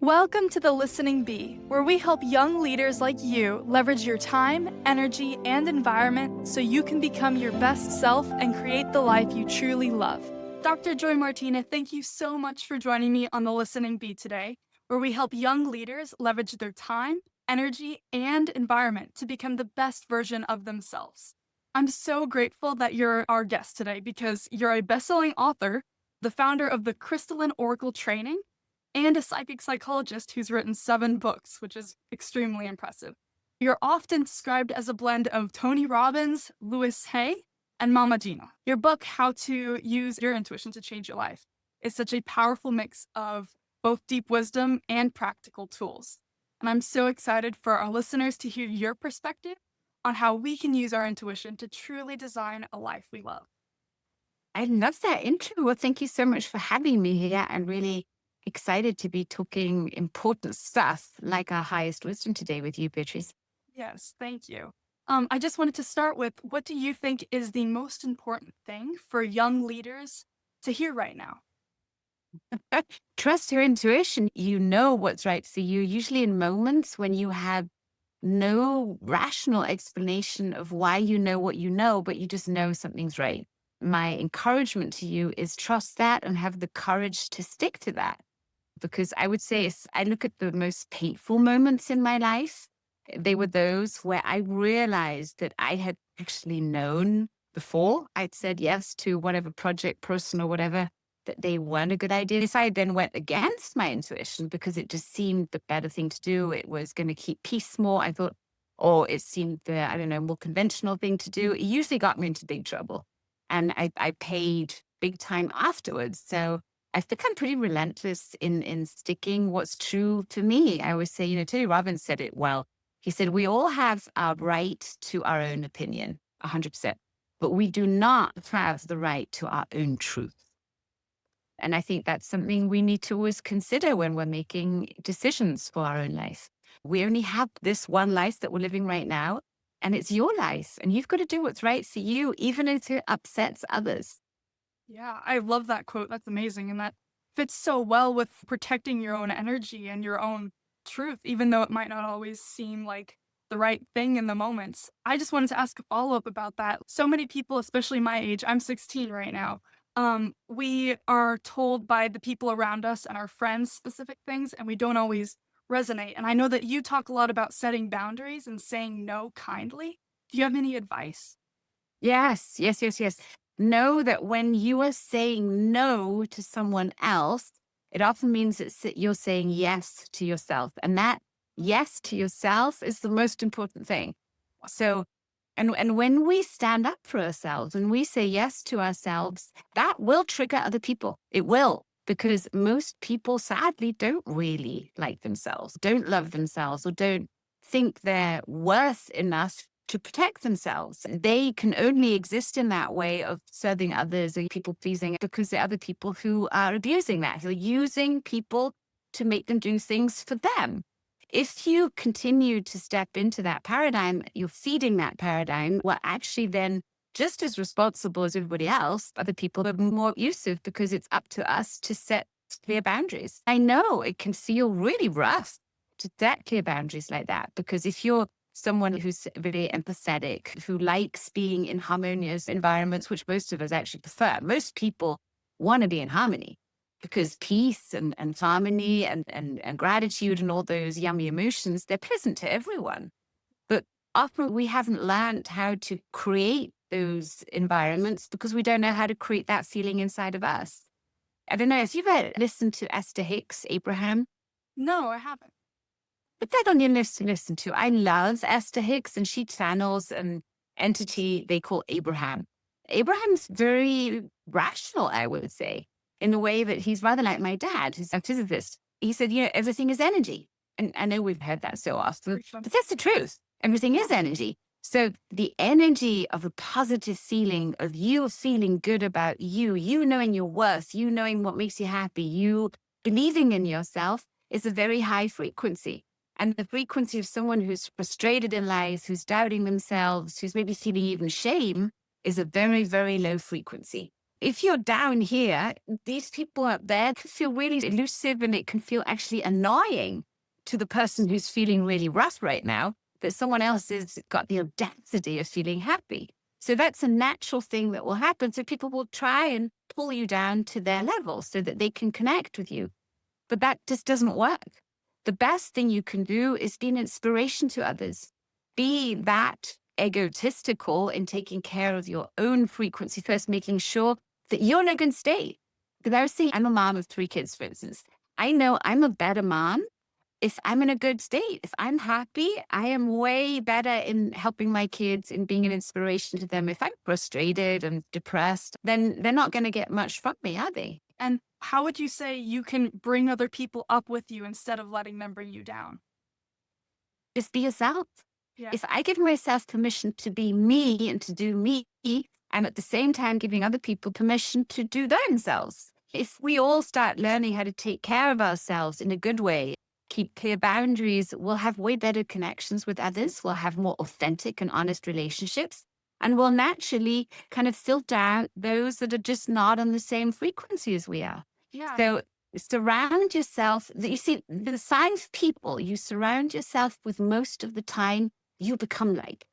Welcome to the Listening Bee, where we help young leaders like you leverage your time, energy, and environment so you can become your best self and create the life you truly love. Dr. Joy Martina, thank you so much for joining me on the Listening Bee today, where we help young leaders leverage their time, energy, and environment to become the best version of themselves. I'm so grateful that you're our guest today because you're a best-selling author, the founder of the Crystalline Oracle Training, and a psychic psychologist who's written 7 books, which is extremely impressive. You're often described as a blend of Tony Robbins, Louis Hay, and Mama Gina. Your book, How to Use Your Intuition to Change Your Life, is such a powerful mix of both deep wisdom and practical tools. And I'm so excited for our listeners to hear your perspective on how we can use our intuition to truly design a life we love. I love that intro. Well, thank you so much for having me here. I'm really excited to be talking important stuff like our highest wisdom today with you, Beatrice. Yes, thank you. I just wanted to start with, what do you think is the most important thing for young leaders to hear right now? Trust your intuition. You know what's right for you, usually in moments when you have no rational explanation of why you know what you know, but you just know something's right. My encouragement to you is trust that and have the courage to stick to that. Because I would say I look at the most painful moments in my life. They were those where I realized that I had actually known before I'd said yes to whatever project, person, or whatever, that they weren't a good idea. If I then went against my intuition because it just seemed the better thing to do, it was going to keep peace more, I thought, or it seemed the, I don't know, more conventional thing to do, it usually got me into big trouble. And I paid big time afterwards. So I've become pretty relentless in sticking what's true to me. I always say, Tony Robbins said it well. He said, we all have our right to our own opinion, 100%, but we do not have the right to our own truth. And I think that's something we need to always consider when we're making decisions for our own life. We only have this one life that we're living right now, and it's your life, and you've got to do what's right for you, even if it upsets others. Yeah, I love that quote. That's amazing. And that fits so well with protecting your own energy and your own truth, even though it might not always seem like the right thing in the moments. I just wanted to ask a follow up about that. So many people, especially my age, I'm 16 right now. We are told by the people around us and our friends specific things, and we don't always resonate. And I know that you talk a lot about setting boundaries and saying no kindly. Do you have any advice? Yes, yes, yes, yes. Know that when you are saying no to someone else, it often means that you're saying yes to yourself. And that yes to yourself is the most important thing. So, and when we stand up for ourselves and we say yes to ourselves, that will trigger other people. It will, because most people sadly don't really like themselves, don't love themselves, or don't think they're worth enough to protect themselves. They can only exist in that way of serving others or people pleasing because there are other people who are abusing that, who are using people to make them do things for them. If you continue to step into that paradigm, you're feeding that paradigm. Well, actually, then just as responsible as everybody else, other people are more abusive because it's up to us to set clear boundaries. I know it can feel really rough to set clear boundaries like that, because if you're someone who's very empathetic, who likes being in harmonious environments, which most of us actually prefer, most people want to be in harmony, because peace and harmony and gratitude and all those yummy emotions, they're pleasant to everyone. But often we haven't learned how to create those environments because we don't know how to create that feeling inside of us. I don't know if you've ever listened to Esther Hicks Abraham. No, I haven't. Put that on your list to listen to. I love Esther Hicks, and she channels an entity they call Abraham. Abraham's very rational, I would say, in the way that he's rather like my dad, who's a physicist. He said, everything is energy. And I know we've heard that so often, but that's the truth. Everything is energy. So the energy of a positive feeling, of you feeling good about you, you knowing your worth, you knowing what makes you happy, you believing in yourself, is a very high frequency. And the frequency of someone who's frustrated in life, who's doubting themselves, who's maybe feeling even shame, is a very, very low frequency. if you're down here, these people up there can feel really elusive, and it can feel actually annoying to the person who's feeling really rough right now, that someone else has got the audacity of feeling happy. So that's a natural thing that will happen. So people will try and pull you down to their level so that they can connect with you. But that just doesn't work. The best thing you can do is be an inspiration to others. Be that egotistical in taking care of your own frequency first, making sure that you're in a good state. Because I was saying, I'm a mom of 3 kids, for instance. I know I'm a better mom if I'm in a good state. If I'm happy, I am way better in helping my kids and being an inspiration to them. If I'm frustrated and depressed, then they're not going to get much from me, are they? And how would you say you can bring other people up with you instead of letting them bring you down? Just be yourself. Yeah. If I give myself permission to be me and to do me, I'm at the same time giving other people permission to do themselves. If we all start learning how to take care of ourselves in a good way, keep clear boundaries, we'll have way better connections with others. We'll have more authentic and honest relationships. And we'll naturally kind of filter out those that are just not on the same frequency as we are. Yeah. So surround yourself. You see, the 5 people you surround yourself with most of the time, you become like.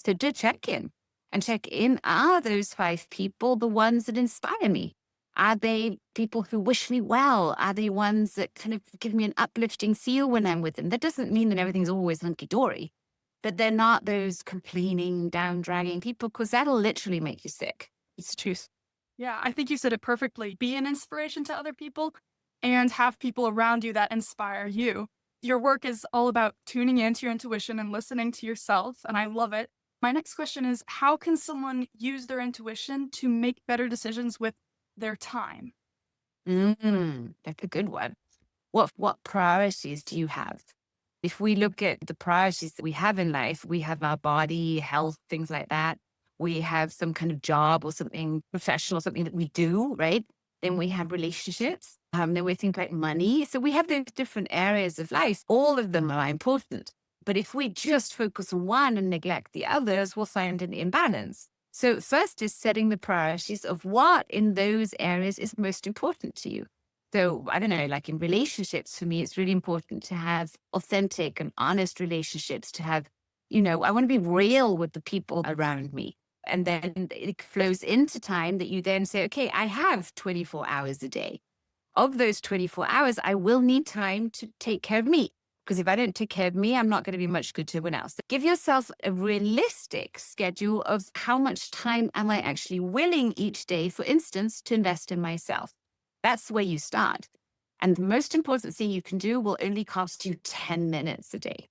So do check in and check in. Are those 5 people the ones that inspire me? Are they people who wish me well? Are they ones that kind of give me an uplifting feel when I'm with them? That doesn't mean that everything's always hunky-dory, but they're not those complaining, down-dragging people, because that'll literally make you sick. It's the truth. Yeah, I think you said it perfectly. Be an inspiration to other people and have people around you that inspire you. Your work is all about tuning into your intuition and listening to yourself, and I love it. My next question is, how can someone use their intuition to make better decisions with their time? That's a good one. What priorities do you have? If we look at the priorities that we have in life, we have our body, health, things like that. We have some kind of job or something professional, something that we do, right? Then we have relationships. Then we think about money. So we have those different areas of life. All of them are important. But if we just focus on one and neglect the others, we'll find an imbalance. So first is setting the priorities of what in those areas is most important to you. So I don't know, like in relationships, for me, it's really important to have authentic and honest relationships, to have, I want to be real with the people around me. And then it flows into time that you then say, okay, I have 24 hours a day. Of those 24 hours, I will need time to take care of me. Because if I don't take care of me, I'm not going to be much good to everyone else. Give yourself a realistic schedule of how much time am I actually willing each day, for instance, to invest in myself. That's where you start. And the most important thing you can do will only cost you 10 minutes a day.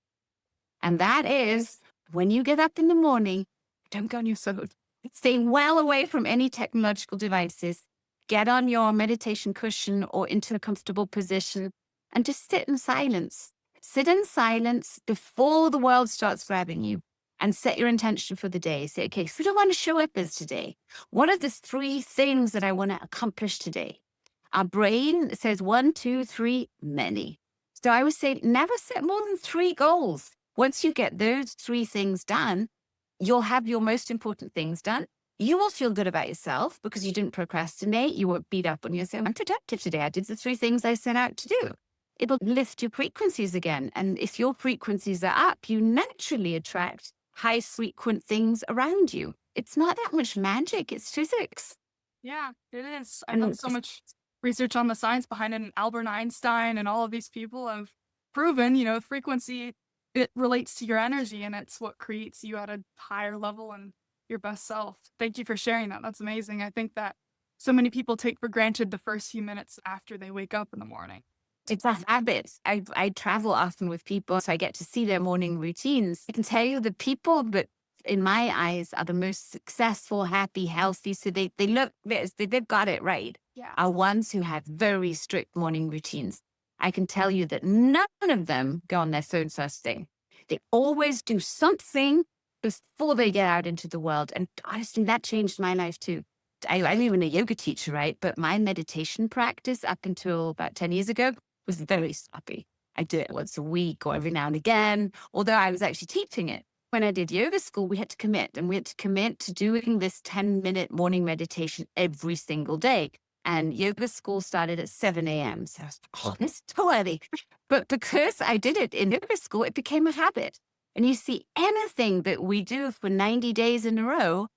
And that is when you get up in the morning, don't go on your phone. Stay well away from any technological devices. Get on your meditation cushion or into a comfortable position and just sit in silence. Sit in silence before the world starts grabbing you, and set your intention for the day. Say, okay, who do I want to show up as today? What are the 3 things that I want to accomplish today? Our brain says 1, 2, 3, many. So I would say never set more than 3 goals. Once you get those 3 things done, you'll have your most important things done. You will feel good about yourself because you didn't procrastinate. You won't beat up on yourself. I'm productive today. I did the 3 things I set out to do. It'll lift your frequencies again. And if your frequencies are up, you naturally attract high frequent things around you. It's not that much magic. It's physics. Yeah, it is. I've And done so much research on the science behind it, and Albert Einstein and all of these people have proven, frequency, it relates to your energy, and it's what creates you at a higher level and your best self. Thank you for sharing that. That's amazing. I think that so many people take for granted the first few minutes after they wake up in the morning. it's a habit. I travel often with people, so I get to see their morning routines. I can tell you the people that, in my eyes, are the most successful, happy, healthy. So they look, they've got it right. Yeah. Are ones who have very strict morning routines. I can tell you that none of them go on their phone first thing. They always do something before they get out into the world. And honestly, that changed my life too. I'm even a yoga teacher, right? But my meditation practice up until about 10 years ago was very sloppy. I do it once a week or every now and again, although I was actually teaching it. When I did yoga school, we had to commit, and we had to commit to doing this 10-minute morning meditation every single day. And yoga school started at 7 a.m. So I was like, oh, this is too early. But because I did it in yoga school, it became a habit. And you see, anything that we do for 90 days in a row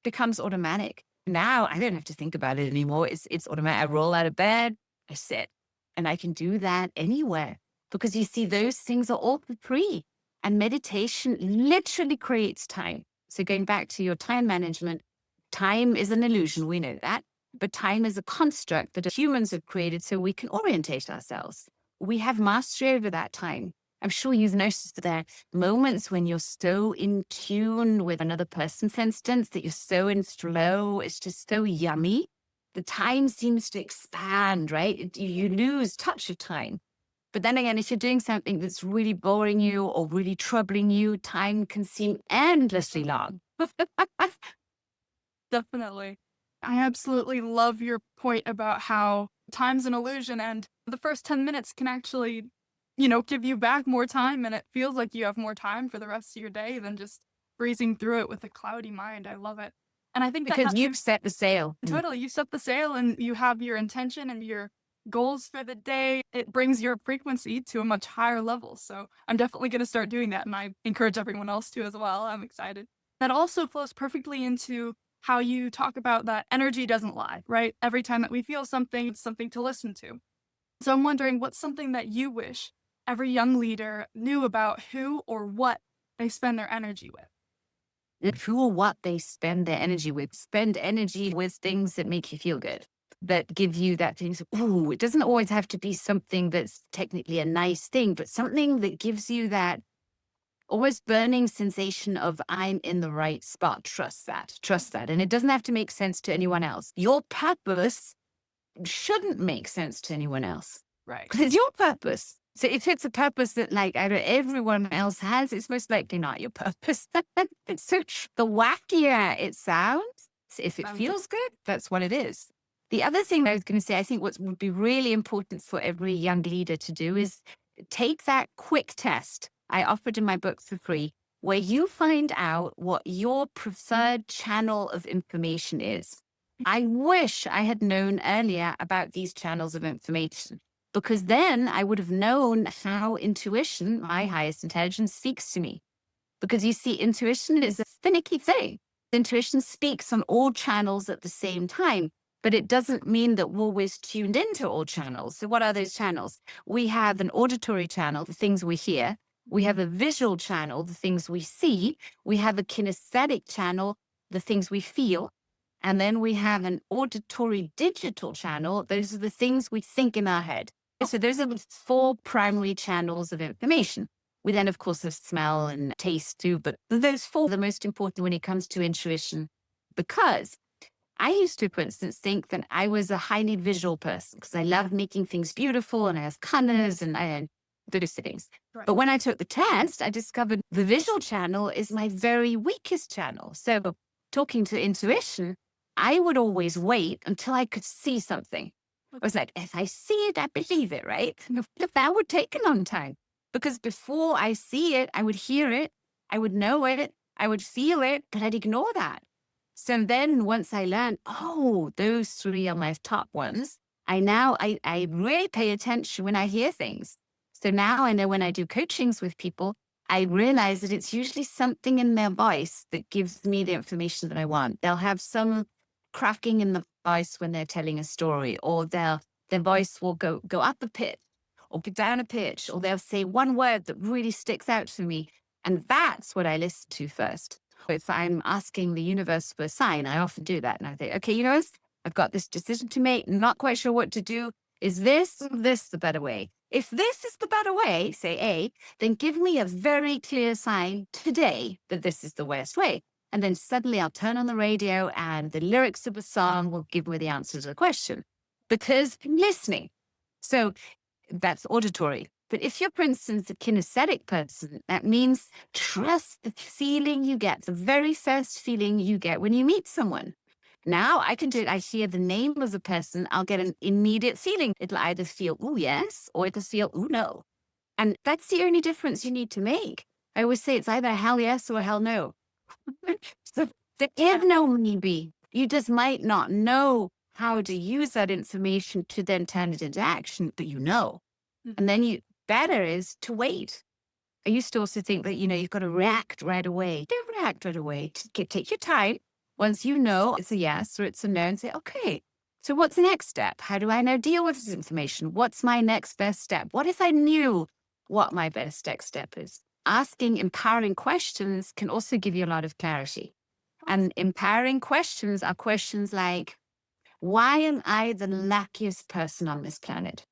becomes automatic. Now I don't have to think about it anymore. It's automatic. I roll out of bed, I sit, and I can do that anywhere, because you see, those things are all for free. And meditation literally creates time. So going back to your time management, time is an illusion. We know that. But time is a construct that humans have created so we can orientate ourselves. We have mastery over that time. I'm sure you've noticed that there are moments when you're so in tune with another person, for instance, that you're so in flow. It's just so yummy. The time seems to expand, right? You lose touch of time. But then again, if you're doing something that's really boring you or really troubling you, time can seem endlessly long. Definitely. I absolutely love your point about how time's an illusion and the first 10 minutes can actually, give you back more time, and it feels like you have more time for the rest of your day than just breezing through it with a cloudy mind. I love it. And I think that Because you've set the sail. totally, you set the sail and you have your intention and your goals for the day. It brings your frequency to a much higher level. So I'm definitely going to start doing that. And I encourage everyone else to as well. I'm excited. That also flows perfectly into how you talk about that energy doesn't lie, right? Every time that we feel something, it's something to listen to. So I'm wondering, what's something that you wish every young leader knew about who or what they spend their energy with? Who or what they spend their energy with. Spend energy with things that make you feel good, that give you that feeling. Ooh, it doesn't always have to be something that's technically a nice thing, but something that gives you that almost burning sensation of, I'm in the right spot. Trust that. Trust that. And it doesn't have to make sense to anyone else. Your purpose shouldn't make sense to anyone else. Right. Because it's your purpose. So if it's a purpose that everyone else has, it's most likely not your purpose. So the wackier it sounds, if it feels good, that's what it is. The other thing I was going to say, I think what would be really important for every young leader to do is take that quick test I offered in my book for free, where you find out what your preferred channel of information is. I wish I had known earlier about these channels of information, because then I would have known how intuition, my highest intelligence, speaks to me. Because you see, intuition is a finicky thing. Intuition speaks on all channels at the same time, but it doesn't mean that we're always tuned into all channels. So what are those channels? We have an auditory channel, the things we hear. We have a visual channel, the things we see. We have a kinesthetic channel, the things we feel. And then we have an auditory digital channel. Those are the things we think in our head. So those are the 4 primary channels of information. We then, of course, have smell and taste too, but those 4 are the most important when it comes to intuition. Because I used to, for instance, think that I was a highly visual person because I love making things beautiful and I have colors and I had those things. Right. But when I took the test, I discovered the visual channel is my very weakest channel. So talking to intuition, I would always wait until I could see something. I was like, if I see it, I believe it, right? That would take a long time. Because before I see it, I would hear it, I would know it, I would feel it, but I'd ignore that. So then once I learned, oh, those 3 are my top ones, I really pay attention when I hear things. So now I know when I do coachings with people, I realize that it's usually something in their voice that gives me the information that I want. They'll have some cracking in the voice when they're telling a story, or their voice will go up a pitch or go down a pitch, or they'll say one word that really sticks out to me. And that's what I listen to first. If I'm asking the universe for a sign, I often do that. And I think, okay, universe, I've got this decision to make, not quite sure what to do. Is this the better way? If this is the better way, say A, then give me a very clear sign today that this is the worst way. And then suddenly I'll turn on the radio and the lyrics of a song will give me the answer to the question because I'm listening. So that's auditory. But if you're, for instance, a kinesthetic person, that means trust the feeling you get, the very first feeling you get when you meet someone. Now I can do it. I hear the name of the person. I'll get an immediate feeling. It'll either feel, oh, yes, or it'll feel, oh, no. And that's the only difference you need to make. I always say it's either hell yes or hell no. So there is no maybe. You just might not know how to use that information to then turn it into action, but you know. And Mhm. then better is to wait. I used to also think that, you've got to react right away. Don't react right away. Take your time. Once you know it's a yes or it's a no, and say, okay, so what's the next step? How do I now deal with this information? What's my next best step? What if I knew what my best next step is? Asking empowering questions can also give you a lot of clarity. And empowering questions are questions like, why am I the luckiest person on this planet?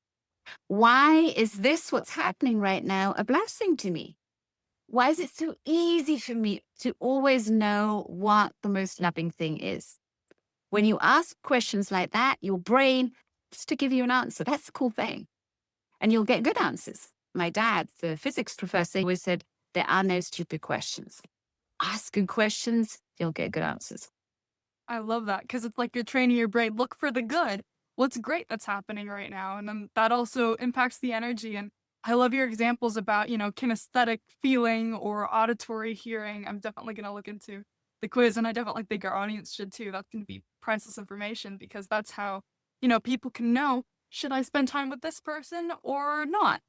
Why is this what's happening right now a blessing to me? Why is it so easy for me to always know what the most loving thing is? When you ask questions like that, your brain has to give you an answer. That's the cool thing. And you'll get good answers. My dad, the physics professor, always said, there are no stupid questions. Ask good questions, you'll get good answers. I love that because it's like you're training your brain, look for the good. What's great that's happening right now? And then that also impacts the energy. And I love your examples about, kinesthetic feeling or auditory hearing. I'm definitely going to look into the quiz, and I definitely think our audience should too. That's going to be priceless information because that's how, people can know, should I spend time with this person or not?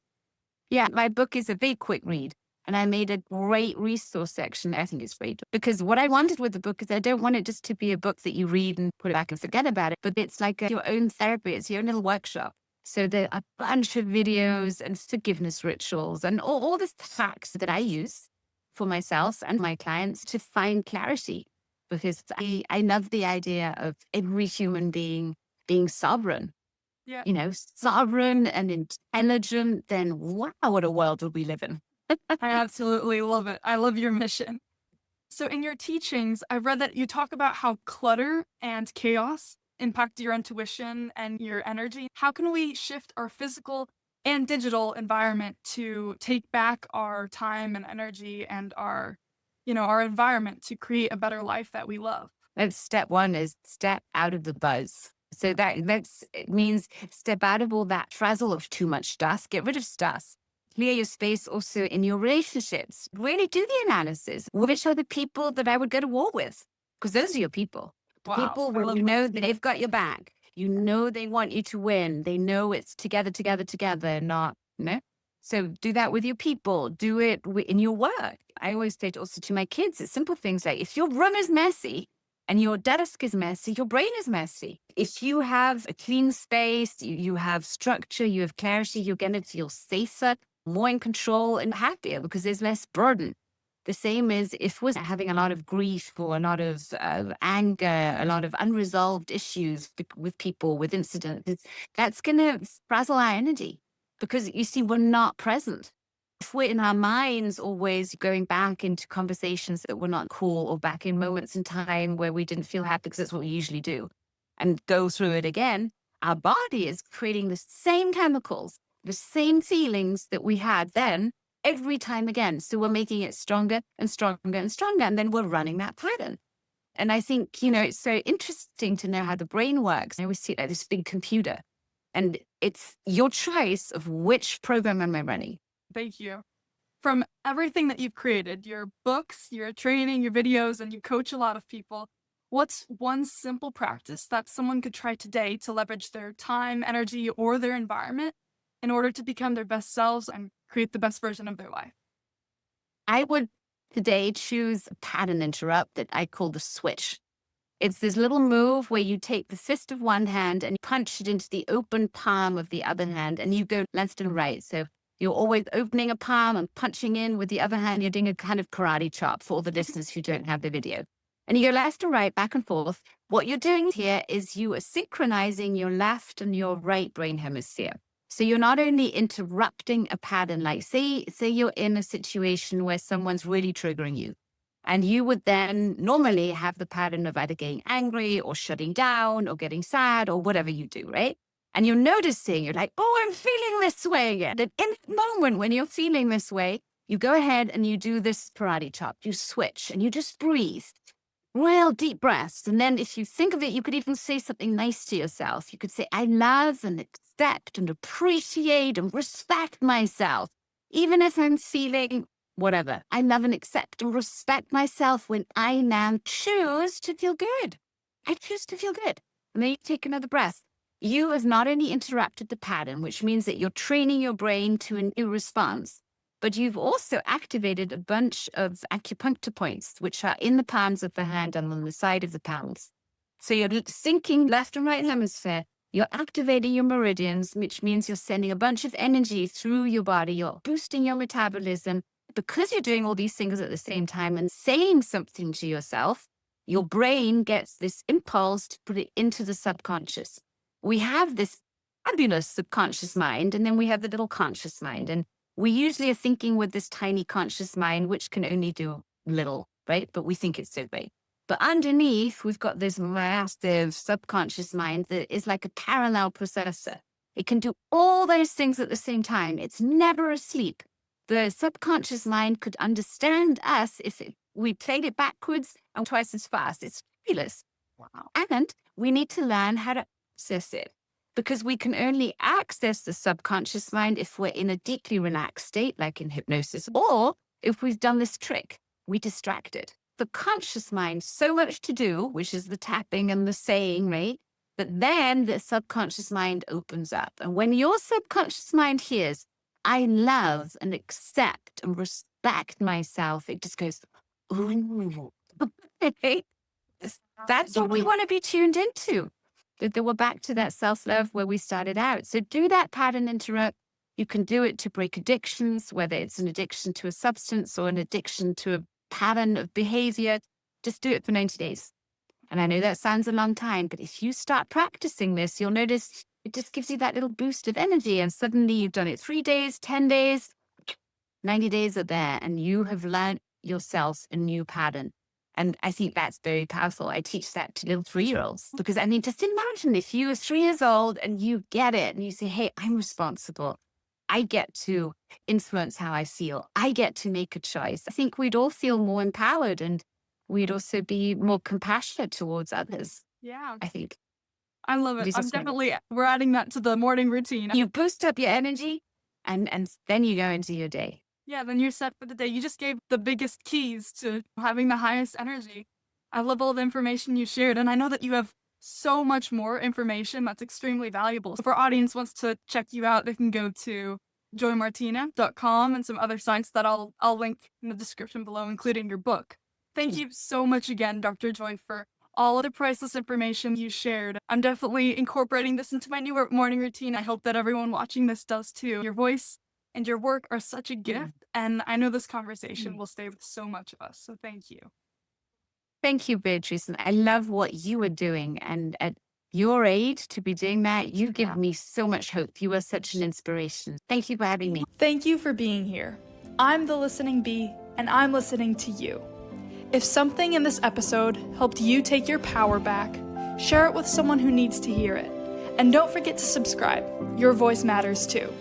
Yeah, my book is a very quick read. And I made a great resource section. I think it's great because what I wanted with the book is I don't want it just to be a book that you read and put it back and forget about it, but it's like your own therapy. It's your own little workshop. So there are a bunch of videos and forgiveness rituals and all the hacks that I use for myself and my clients to find clarity. Because I love the idea of every human being sovereign, Yeah, sovereign and intelligent, then wow, what a world would we live in. I absolutely love it. I love your mission. So, in your teachings, I've read that you talk about how clutter and chaos impact your intuition and your energy. How can we shift our physical and digital environment to take back our time and energy and our environment to create a better life that we love? That's step one is step out of the buzz. So it means step out of all that frazzle of too much stuff, get rid of stuff. Clear your space also in your relationships. Really do the analysis. Which are the people that I would go to war with? Because those are your people. The Wow, people I where love you that. know that they've got your back. You know they want you to win. They know it's together, together, together, not, no. So do that with your people. Do it in your work. I always say also to my kids, it's simple things like if your room is messy, and your desk is messy, your brain is messy. If you have a clean space, you have structure, you have clarity, you're going to feel safer, more in control, and happier because there's less burden. The same as if we're having a lot of grief or a lot of anger, a lot of unresolved issues with people, with incidents, that's going to frazzle our energy because you see, we're not present. If we're in our minds always going back into conversations that were not cool or back in moments in time where we didn't feel happy, because that's what we usually do, and go through it again, our body is creating the same chemicals, the same feelings that we had then every time again. So we're making it stronger and stronger and stronger. And then we're running that pattern. And I think, it's so interesting to know how the brain works. I always see it like this big computer. And it's your choice of which program am I running. Thank you. From everything that you've created, your books, your training, your videos, and you coach a lot of people, what's one simple practice that someone could try today to leverage their time, energy, or their environment in order to become their best selves and create the best version of their life? I would today choose a pattern interrupt that I call the switch. It's this little move where you take the fist of one hand and punch it into the open palm of the other hand, and you go left and right. So you're always opening a palm and punching in with the other hand. You're doing a kind of karate chop for all the listeners who don't have the video. And you go left to right, back and forth. What you're doing here is you are synchronizing your left and your right brain hemisphere. So you're not only interrupting a pattern, like say you're in a situation where someone's really triggering you. And you would then normally have the pattern of either getting angry or shutting down or getting sad or whatever you do, right? And you're noticing, you're like, oh, I'm feeling this way again. And in the moment when you're feeling this way, you go ahead and you do this karate chop. You switch and you just breathe. Real deep breaths. And then if you think of it, you could even say something nice to yourself. You could say, I love and accept and appreciate and respect myself, even if I'm feeling whatever. I love and accept and respect myself when I now choose to feel good. I choose to feel good. And then you take another breath. You have not only interrupted the pattern, which means that you're training your brain to a new response, but you've also activated a bunch of acupuncture points, which are in the palms of the hand and on the side of the palms. So you're syncing left and right hemisphere. You're activating your meridians, which means you're sending a bunch of energy through your body. You're boosting your metabolism. Because you're doing all these things at the same time and saying something to yourself, your brain gets this impulse to put it into the subconscious. We have this fabulous subconscious mind, and then we have the little conscious mind. And we usually are thinking with this tiny conscious mind, which can only do little, right? But we think it's so big. But underneath, we've got this massive subconscious mind that is like a parallel processor. It can do all those things at the same time. It's never asleep. The subconscious mind could understand us if we played it backwards and twice as fast. It's fabulous. Wow. And we need to learn how to access it, because we can only access the subconscious mind if we're in a deeply relaxed state, like in hypnosis, or if we've done this trick, we distract it. The conscious mind, so much to do, which is the tapping and the saying, right? But then the subconscious mind opens up. And when your subconscious mind hears, I love and accept and respect myself, it just goes, ooh. That's what we want to be tuned into. That we're back to that self-love where we started out. So do that pattern interrupt. You can do it to break addictions, whether it's an addiction to a substance or an addiction to a pattern of behavior. Just do it for 90 days. And I know that sounds a long time, but if you start practicing this, you'll notice it just gives you that little boost of energy. And suddenly you've done it 3 days, 10 days, 90 days are there, and you have learned yourself a new pattern. And I think that's very powerful. I teach that to little 3-year-olds because, I mean, just imagine if you were 3 years old and you get it and you say, hey, I'm responsible. I get to influence how I feel. I get to make a choice. I think we'd all feel more empowered, and we'd also be more compassionate towards others. Yeah. I think. I love it. We're adding that to the morning routine. You boost up your energy and then you go into your day. Yeah, then you're set for the day. You just gave the biggest keys to having the highest energy. I love all the information you shared, and I know that you have so much more information that's extremely valuable. So if our audience wants to check you out, they can go to joymartina.com and some other sites that I'll link in the description below, including your book. Thank you so much again, Dr. Joy, for all of the priceless information you shared. I'm definitely incorporating this into my new morning routine. I hope that everyone watching this does too. Your voice and your work are such a gift, and I know this conversation will stay with so much of us, so thank you. Thank you, Beatrice. And I love what you are doing. And at your age, to be doing that, you give me so much hope. You are such an inspiration. Thank you for having me. Thank you for being here. I'm the Listening Bee, and I'm listening to you. If something in this episode helped you take your power back, share it with someone who needs to hear it. And don't forget to subscribe. Your voice matters too.